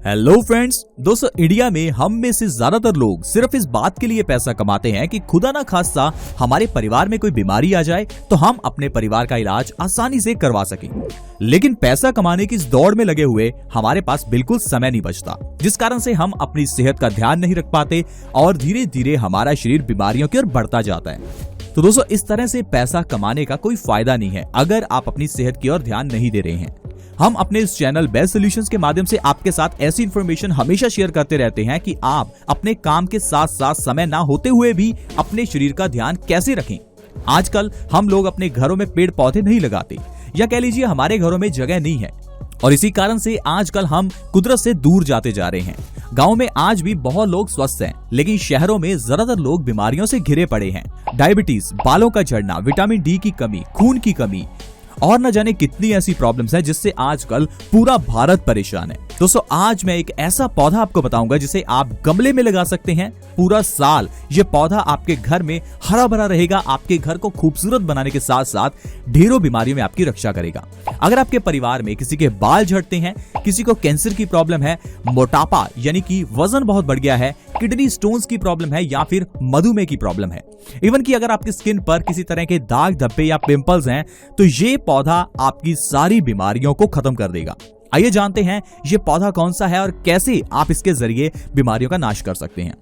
Hello friends, दोस्तों India में हम में से ज्यादातर लोग सिर्फ इस बात के लिए पैसा कमाते हैं कि खुदा ना खास्ता हमारे परिवार में कोई बीमारी आ जाए तो हम अपने परिवार का इलाज आसानी से करवा सकें। लेकिन पैसा कमाने की इस दौड़ में लगे हुए हमारे पास बिल्कुल समय नहीं बचता, जिस कारण से हम अपनी सेहत का ध्यान नहीं रख पाते और धीरे धीरे हमारा शरीर बीमारियों की ओर बढ़ता जाता है। तो दोस्तों इस तरह से पैसा कमाने का कोई फायदा नहीं है अगर आप अपनी सेहत की ओर ध्यान नहीं दे रहे हैं। हम अपने इस चैनल बेस्ट सॉल्यूशंस के माध्यम से आपके साथ ऐसी इंफॉर्मेशन हमेशा शेयर करते रहते हैं कि आप अपने काम के साथ साथ समय ना होते हुए भी अपने शरीर का ध्यान कैसे रखें। आजकल हम लोग अपने घरों में पेड़ पौधे नहीं लगाते, या कह लीजिए हमारे घरों में जगह नहीं है, और इसी कारण से आजकल हम कुदरत से दूर जाते जा रहे हैं। गांव में आज भी बहुत लोग स्वस्थ हैं, लेकिन शहरों में ज्यादातर लोग बीमारियों से घिरे पड़े हैं। डायबिटीज, बालों का झड़ना, विटामिन डी की कमी, खून की कमी और न जाने कितनी ऐसी प्रॉब्लम्स हैं जिससे आजकल पूरा भारत परेशान है। दोस्तों आज मैं एक ऐसा पौधा आपको बताऊंगा जिसे आप गमले में लगा सकते हैं। पूरा साल ये पौधा आपके घर में हरा भरा रहेगा, आपके घर को खूबसूरत बनाने के साथ साथ ढेरों बीमारियों में आपकी रक्षा करेगा। अगर आपके परिवार में किसी के बाल झड़ते हैं, किसी को कैंसर की प्रॉब्लम है, मोटापा यानी कि वजन बहुत बढ़ गया है, किडनी स्टोन्स की प्रॉब्लम है या फिर मधुमेह की प्रॉब्लम है, इवन कि अगर आपकी स्किन पर किसी तरह के दाग धब्बे या पिंपल्स हैं, तो ये पौधा आपकी सारी बीमारियों को खत्म कर देगा। आइए जानते हैं ये पौधा कौन सा है और कैसे आप इसके जरिए बीमारियों का नाश कर सकते हैं।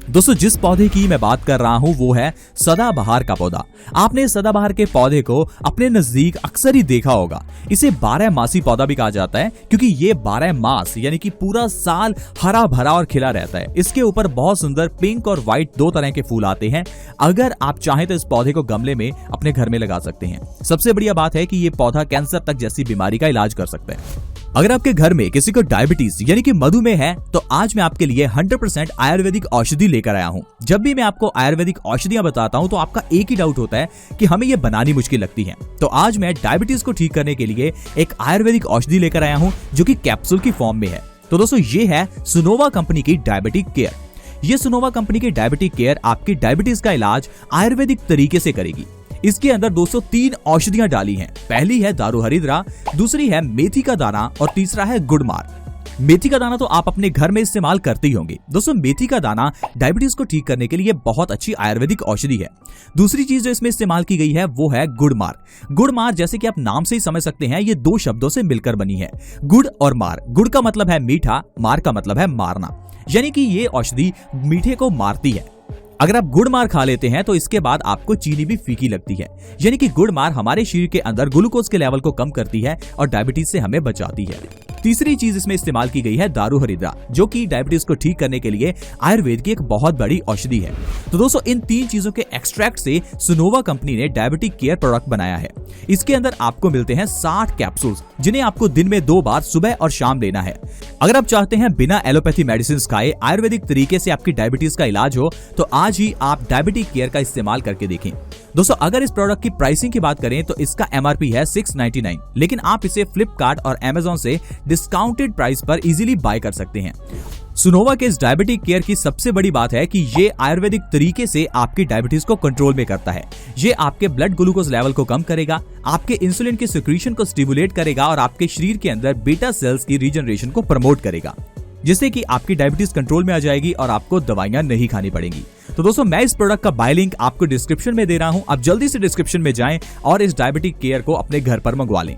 दोस्तों जिस पौधे की मैं बात कर रहा हूं वो है सदाबहार का पौधा। आपने सदाबहार के पौधे को अपने नजदीक अक्सर ही देखा होगा। इसे 12 मासी पौधा भी कहा जाता है क्योंकि ये 12 मास यानी कि पूरा साल हरा भरा और खिला रहता है। इसके ऊपर बहुत सुंदर पिंक और व्हाइट दो तरह के फूल आते हैं। अगर आप चाहें तो इस पौधे को गमले में अपने घर में लगा सकते हैं। सबसे बढ़िया बात है कि ये पौधा कैंसर तक जैसी बीमारी का इलाज कर सकता है। अगर आपके घर में किसी को डायबिटीज यानी कि मधुमेह है तो आज मैं आपके लिए 100% आयुर्वेदिक औषधि लेकर आया हूं। जब भी मैं आपको आयुर्वेदिक औषधियां बताता हूं तो आपका एक ही डाउट होता है कि हमें ये बनानी मुश्किल लगती है। तो आज मैं डायबिटीज को ठीक करने के लिए एक आयुर्वेदिक औषधि लेकर आया हूं जो कि कैप्सूल की फॉर्म में है। तो दोस्तों ये है सुनोवा कंपनी की डायबिटिक केयर। ये सुनोवा कंपनी की डायबिटिक केयर आपकी डायबिटीज का इलाज आयुर्वेदिक तरीके से करेगी। इसके अंदर 203 औषधियां डाली हैं। पहली है दारू हरिद्रा, दूसरी है मेथी का दाना और तीसरा है गुड़मार। मेथी का दाना तो आप अपने घर में इस्तेमाल करते ही होंगे। दोस्तों मेथी का दाना डायबिटीज को ठीक करने के लिए बहुत अच्छी आयुर्वेदिक औषधि है। दूसरी चीज जो इसमें इस्तेमाल की गई है वो है गुड़मार। गुड़मार जैसे कि आप नाम से ही समझ सकते हैं ये दो शब्दों से मिलकर बनी है, गुड़ और मार। गुड़ का मतलब है मीठा, मार का मतलब है मारना, यानी कि ये औषधि मीठे को मारती है। अगर आप गुड़ मार खा लेते हैं तो इसके बाद आपको चीनी भी फीकी लगती है, यानी कि गुड़ मार हमारे शरीर के अंदर ग्लूकोज के लेवल को कम करती है और डायबिटीज से हमें बचाती है। तीसरी चीज इसमें इस्तेमाल की गई है दारू हरिद्रा, जो कि डायबिटीज को ठीक करने के लिए आयुर्वेद की एक बहुत बड़ी औषधि है। तो दोस्तों इन तीन चीजों के एक्सट्रैक्ट से सुनोवा कंपनी ने डायबिटिक केयर प्रोडक्ट बनाया है। इसके अंदर आपको मिलते हैं 60 कैप्सूल्स, जिन्हें आपको दिन में 2 बार सुबह और शाम लेना है। अगर आप चाहते हैं बिना एलोपैथी मेडिसिन खाए आयुर्वेदिक तरीके से आपकी डायबिटीज का इलाज हो तो आज ही आप डायबिटिक केयर का इस्तेमाल करके देखें। दोस्तों अगर इस प्रोडक्ट की प्राइसिंग की बात करें तो इसका MRP है 699, लेकिन आप इसे फ्लिपकार्ट और Amazon से डिस्काउंटेड प्राइस पर इजीली बाय कर सकते हैं। सुनोवा के इस डायबिटिक केयर की सबसे बड़ी बात है कि ये आयुर्वेदिक तरीके से आपकी डायबिटीज को कंट्रोल में करता है। ये आपके ब्लड ग्लूकोज लेवल को कम करेगा, आपके इंसुलिन की सिक्रीशन को स्टिमुलेट करेगा और आपके शरीर के अंदर बीटा सेल्स की रीजनरेशन को प्रमोट करेगा, जिससे कि आपकी डायबिटीज कंट्रोल में आ जाएगी और आपको दवाइयां नहीं खानी पड़ेंगी। तो दोस्तों मैं इस प्रोडक्ट का बाय लिंक आपको डिस्क्रिप्शन में दे रहा हूं। आप जल्दी से डिस्क्रिप्शन में जाएं और इस डायबिटिक केयर को अपने घर पर मंगवा लें।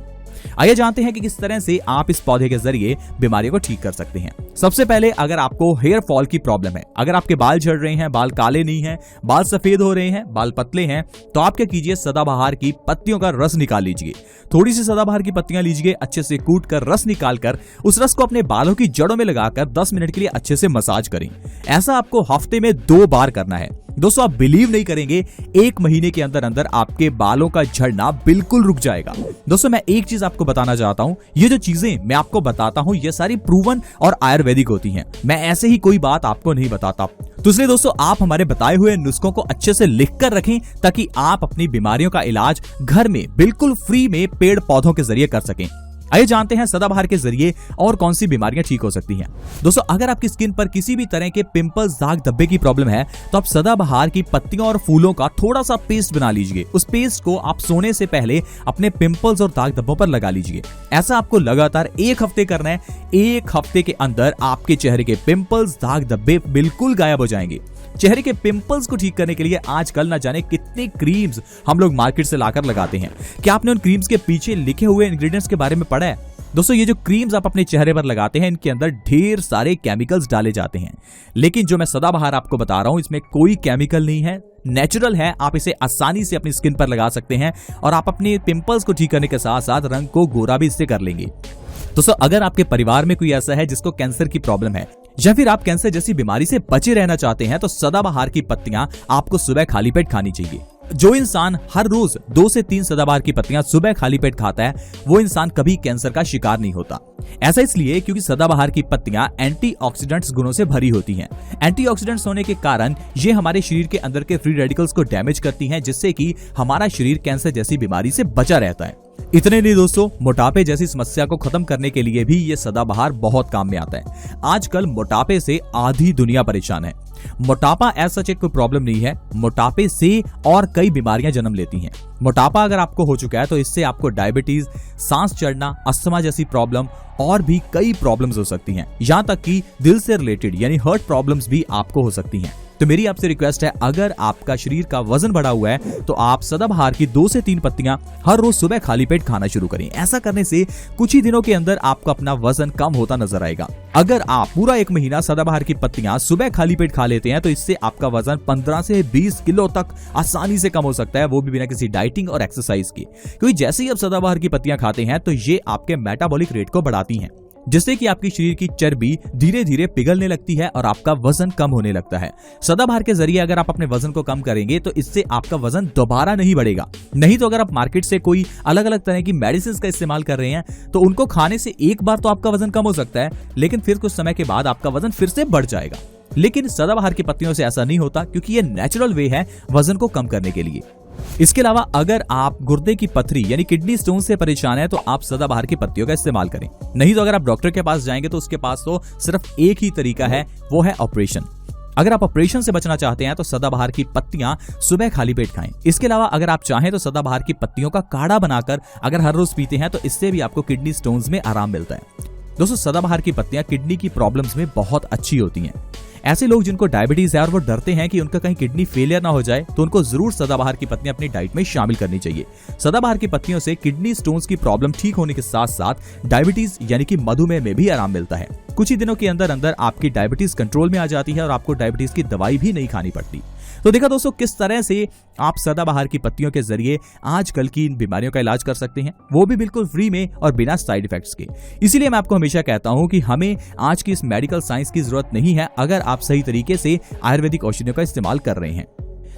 आइए जानते हैं कि किस तरह से आप इस पौधे के जरिए बीमारियों को ठीक कर सकते हैं। सबसे पहले अगर आपको हेयर फॉल की प्रॉब्लम है, अगर आपके बाल झड़ रहे हैं, बाल काले नहीं हैं, बाल सफेद हो रहे हैं, बाल पतले हैं, तो आप क्या कीजिए सदाबहार की पत्तियों का रस निकाल लीजिए। थोड़ी सी सदाबहार की पत्तियां लीजिए, अच्छे से कूट कर रस निकाल कर उस रस को अपने बालों की जड़ों में लगाकर 10 मिनट के लिए अच्छे से मसाज करें। ऐसा आपको हफ्ते में 2 बार करना है। दोस्तों आप बिलीव नहीं करेंगे, 1 महीने के अंदर अंदर आपके बालों का झड़ना बिल्कुल रुक जाएगा। दोस्तों मैं एक चीज आपको बताना चाहता हूं, ये जो चीजें मैं आपको बताता हूं ये सारी प्रूवन और आयुर्वेदिक होती हैं। मैं ऐसे ही कोई बात आपको नहीं बताता। तो इसलिए दोस्तों आप हमारे बताए हुए नुस्खों को अच्छे से लिख कर रखें ताकि आप अपनी बीमारियों का इलाज घर में बिल्कुल फ्री में पेड़ पौधों के जरिए कर सकें। आइए जानते हैं सदाबहार के जरिए और कौन सी बीमारियां ठीक हो सकती हैं। दोस्तों, अगर आपकी स्किन पर किसी भी तरह के पिंपल्स, दाग धब्बे की प्रॉब्लम है तो आप सदाबहार की पत्तियों और फूलों का थोड़ा सा पेस्ट बना लीजिए। उस पेस्ट को आप सोने से पहले अपने पिंपल्स और दाग धब्बों पर लगा लीजिए। ऐसा आपको लगातार 1 हफ्ते करना है। 1 हफ्ते के अंदर आपके चेहरे के पिंपल्स, दाग धब्बे बिल्कुल गायब हो जाएंगे। चेहरे के पिंपल्स को ठीक करने के लिए आजकल न जाने कितने क्रीम्स हम लोग मार्केट से लाकर लगाते हैं। क्या आपने उन क्रीम्स के पीछे लिखे हुए इंग्रेडिएंट्स के बारे में पढ़ा है? दोस्तों, ये जो क्रीम्स आप अपने चेहरे पर लगाते हैं, इनके अंदर ढेर सारे केमिकल्स डाले जाते हैं, लेकिन जो मैं सदाबहार आपको बता रहा हूं, इसमें कोई केमिकल नहीं है, नेचुरल है। आप इसे आसानी से अपनी स्किन पर लगा सकते हैं और आप अपने पिंपल्स को ठीक करने के साथ साथ रंग को गोरा भी इससे कर लेंगे। दोस्तों, अगर आपके परिवार में कोई ऐसा है जिसको कैंसर की प्रॉब्लम है या फिर आप कैंसर जैसी बीमारी से बचे रहना चाहते हैं, तो सदाबहार की पत्तियां आपको सुबह खाली पेट खानी चाहिए। जो इंसान हर रोज 2 से 3 सदाबहार की पत्तियां सुबह खाली पेट खाता है, वो इंसान कभी कैंसर का शिकार नहीं होता। ऐसा इसलिए क्योंकि सदाबहार की पत्तियां एंटीऑक्सीडेंट्स गुणों से भरी होती हैं। एंटीऑक्सीडेंट्स होने के कारण ये हमारे शरीर के अंदर के फ्री रेडिकल्स को डैमेज करती हैं, जिससे कि हमारा शरीर कैंसर जैसी बीमारी से बचा रहता है। इतने नहीं दोस्तों, मोटापे जैसी समस्या को खत्म करने के लिए भी ये सदाबहार बहुत काम में आता है। आजकल मोटापे से आधी दुनिया परेशान है। मोटापा ऐसा सच कोई प्रॉब्लम नहीं है, मोटापे से और कई बीमारियां जन्म लेती हैं। मोटापा अगर आपको हो चुका है तो इससे आपको डायबिटीज, सांस चढ़ना, अस्थमा जैसी प्रॉब्लम और भी कई प्रॉब्लम्स हो सकती हैं। यहां तक कि दिल से रिलेटेड यानी हार्ट प्रॉब्लम्स भी आपको हो सकती हैं। तो मेरी आपसे रिक्वेस्ट है, अगर आपका शरीर का वजन बढ़ा हुआ है तो आप सदाबहार की 2 से 3 पत्तियां हर रोज सुबह खाली पेट खाना शुरू करें। ऐसा करने से कुछ ही दिनों के अंदर आपको अपना वजन कम होता नजर आएगा। अगर आप पूरा 1 महीना सदाबहार की पत्तियां सुबह खाली पेट खा लेते हैं तो इससे आपका वजन 15 से 20 किलो तक आसानी से कम हो सकता है, वो भी बिना किसी डाइटिंग और एक्सरसाइज की। क्योंकि जैसे ही आप सदाबहार की पत्तियां खाते हैं तो ये आपके मेटाबॉलिक रेट को बढ़ाती हैं, जिससे कि आपकी शरीर की चर्बी धीरे धीरे पिघलने लगती है और आपका वजन कम होने लगता है। सदाबहार के जरिए अगर आप अपने वजन को कम करेंगे तो इससे आपका वजन दोबारा नहीं बढ़ेगा। नहीं तो अगर आप मार्केट से कोई अलग अलग तरह की मेडिसिन का इस्तेमाल कर रहे हैं तो उनको खाने से एक बार तो आपका वजन कम हो सकता है, लेकिन फिर कुछ समय के बाद आपका वजन फिर से बढ़ जाएगा। लेकिन सदाबहार की पत्तियों से ऐसा नहीं होता, क्योंकि ये नेचुरल वे है वजन को कम करने के लिए। इसके अलावा अगर आप गुर्दे की पथरी यानी किडनी स्टोन से परेशान है तो आप सदाबहार की पत्तियों का इस्तेमाल करें। नहीं तो अगर आप डॉक्टर के पास जाएंगे तो उसके पास तो सिर्फ एक ही तरीका है, वो है ऑपरेशन। अगर आप ऑपरेशन से बचना चाहते हैं तो सदाबहार की पत्तियां सुबह खाली पेट खाएं। इसके अलावा अगर आप चाहें तो सदाबहार की पत्तियों का काढ़ा बनाकर अगर हर रोज पीते हैं तो इससे भी आपको किडनी स्टोन्स में आराम मिलता है। दोस्तों, सदाबहार की पत्तियां किडनी की प्रॉब्लम्स में बहुत अच्छी होती हैं। ऐसे लोग जिनको डायबिटीज है और वो डरते हैं कि उनका कहीं किडनी फेलियर ना हो जाए, तो उनको जरूर सदाबहार की पत्तियां अपनी डाइट में शामिल करनी चाहिए। सदाबहार की पत्तियों से किडनी स्टोन्स की प्रॉब्लम ठीक होने के साथ साथ डायबिटीज यानी कि मधुमेह में भी आराम मिलता है। कुछ ही दिनों के अंदर अंदर आपकी डायबिटीज कंट्रोल में आ जाती है और आपको डायबिटीज की दवाई भी नहीं खानी पड़ती। तो देखा दोस्तों, किस तरह से आप सदाबहार की पत्तियों के जरिए आजकल की इन बीमारियों का इलाज कर सकते हैं, वो भी बिल्कुल फ्री में और बिना साइड इफेक्ट्स के। इसीलिए मैं आपको हमेशा कहता हूं कि हमें आज की इस मेडिकल साइंस की जरूरत नहीं है, अगर आप सही तरीके से आयुर्वेदिक औषधियों का इस्तेमाल कर रहे हैं।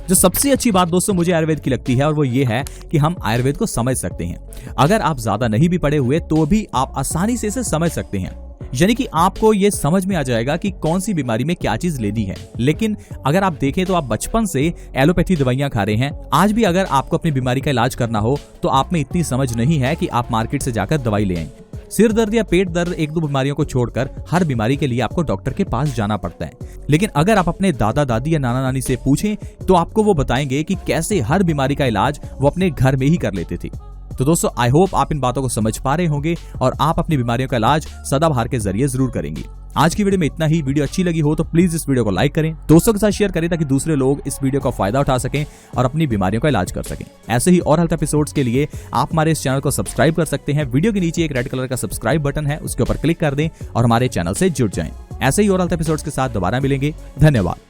जो सबसे अच्छी बात दोस्तों मुझे आयुर्वेद की लगती है और वो ये है कि हम आयुर्वेद को समझ सकते हैं। अगर आप ज्यादा नहीं भी पढ़े हुए तो भी आप आसानी से इसे समझ सकते हैं, यानी कि आपको ये समझ में आ जाएगा कि कौन सी बीमारी में क्या चीज लेनी है। लेकिन अगर आप देखें तो आप बचपन से एलोपैथी दवाइयां खा रहे हैं। आज भी अगर आपको अपनी बीमारी का इलाज करना हो तो आप में इतनी समझ नहीं है कि आप मार्केट से जाकर दवाई ले आएं। सिर दर्द या पेट दर्द 1-2 बीमारियों को छोड़कर हर बीमारी के लिए आपको डॉक्टर के पास जाना पड़ता है। लेकिन अगर आप अपने दादा दादी या नाना नानी से पूछें तो आपको वो बताएंगे कि कैसे हर बीमारी का इलाज वो अपने घर में ही कर लेते थे। तो दोस्तों, आई होप आप इन बातों को समझ पा रहे होंगे और आप अपनी बीमारियों का इलाज सदाबहार के जरिए जरूर करेंगे। आज की वीडियो में इतना ही। वीडियो अच्छी लगी हो तो प्लीज इस वीडियो को लाइक करें, दोस्तों के साथ शेयर करें ताकि दूसरे लोग इस वीडियो का फायदा उठा सकें और अपनी बीमारियों का इलाज कर सकें। ऐसे ही और हेल्थ एपिसोड्स के लिए आप हमारे इस चैनल को सब्सक्राइब कर सकते हैं। वीडियो के नीचे एक रेड कलर का सब्सक्राइब बटन है, उसके ऊपर क्लिक कर दें और हमारे चैनल से जुड़ जाएं। ऐसे ही और हेल्थ एपिसोड्स के साथ दोबारा मिलेंगे। धन्यवाद।